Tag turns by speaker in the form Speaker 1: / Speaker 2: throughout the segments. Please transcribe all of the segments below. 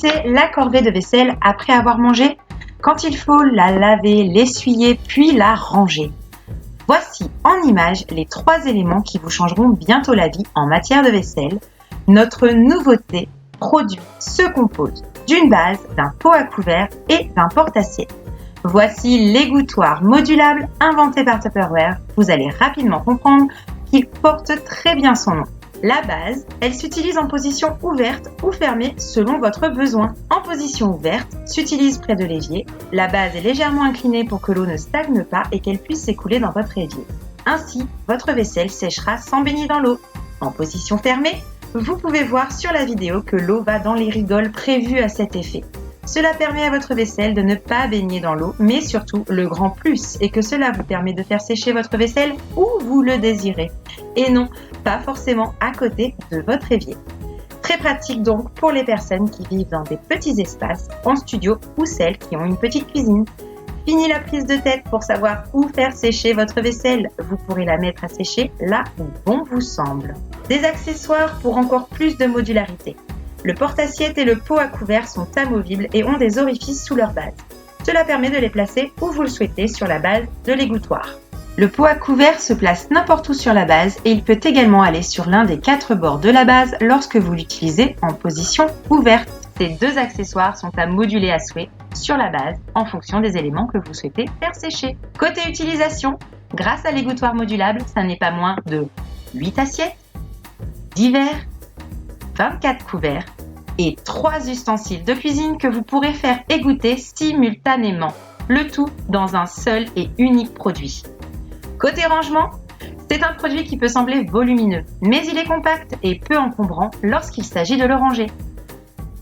Speaker 1: connaissez la corvée de vaisselle après avoir mangé? Quand il faut la laver, l'essuyer, puis la ranger. Voici en images les 3 éléments qui vous changeront bientôt la vie en matière de vaisselle. Notre nouveauté produit se compose d'une base, d'un pot à couvert et d'un porte-assiette. Voici l'égouttoir modulable inventé par Tupperware. Vous allez rapidement comprendre qu'il porte très bien son nom. La base, elle s'utilise en position ouverte ou fermée selon votre besoin. En position ouverte, s'utilise près de l'évier. La base est légèrement inclinée pour que l'eau ne stagne pas et qu'elle puisse s'écouler dans votre évier. Ainsi, votre vaisselle séchera sans baigner dans l'eau. En position fermée, vous pouvez voir sur la vidéo que l'eau va dans les rigoles prévues à cet effet. Cela permet à votre vaisselle de ne pas baigner dans l'eau, mais surtout, le grand plus est que cela vous permet de faire sécher votre vaisselle où vous le désirez. Et non, pas forcément à côté de votre évier. Très pratique donc pour les personnes qui vivent dans des petits espaces, en studio ou celles qui ont une petite cuisine. Fini la prise de tête pour savoir où faire sécher votre vaisselle. Vous pourrez la mettre à sécher là où bon vous semble. Des accessoires pour encore plus de modularité. Le porte-assiette et le pot à couvert sont amovibles et ont des orifices sous leur base. Cela permet de les placer où vous le souhaitez sur la base de l'égouttoir. Le pot à couvert se place n'importe où sur la base et il peut également aller sur l'un des 4 bords de la base lorsque vous l'utilisez en position ouverte. Ces 2 accessoires sont à moduler à souhait sur la base en fonction des éléments que vous souhaitez faire sécher. Côté utilisation, grâce à l'égouttoir modulable, ça n'est pas moins de 8 assiettes, 10 verres, 24 couverts et 3 ustensiles de cuisine que vous pourrez faire égoutter simultanément. Le tout dans un seul et unique produit. Côté rangement, c'est un produit qui peut sembler volumineux, mais il est compact et peu encombrant lorsqu'il s'agit de le ranger.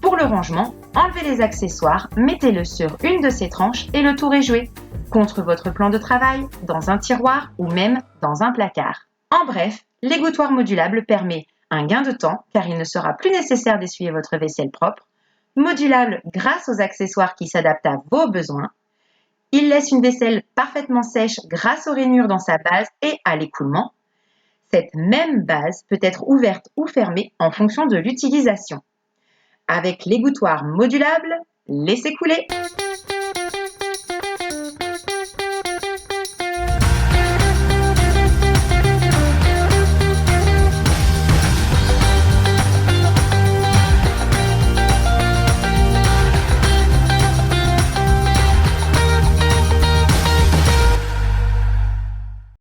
Speaker 1: Pour le rangement, enlevez les accessoires, mettez-le sur une de ces tranches et le tour est joué. Contre votre plan de travail, dans un tiroir ou même dans un placard. En bref, l'égouttoir modulable permet un gain de temps car il ne sera plus nécessaire d'essuyer votre vaisselle propre, modulable grâce aux accessoires qui s'adaptent à vos besoins. Il laisse une vaisselle parfaitement sèche grâce aux rainures dans sa base et à l'écoulement. Cette même base peut être ouverte ou fermée en fonction de l'utilisation. Avec l'égouttoir modulable, laissez couler!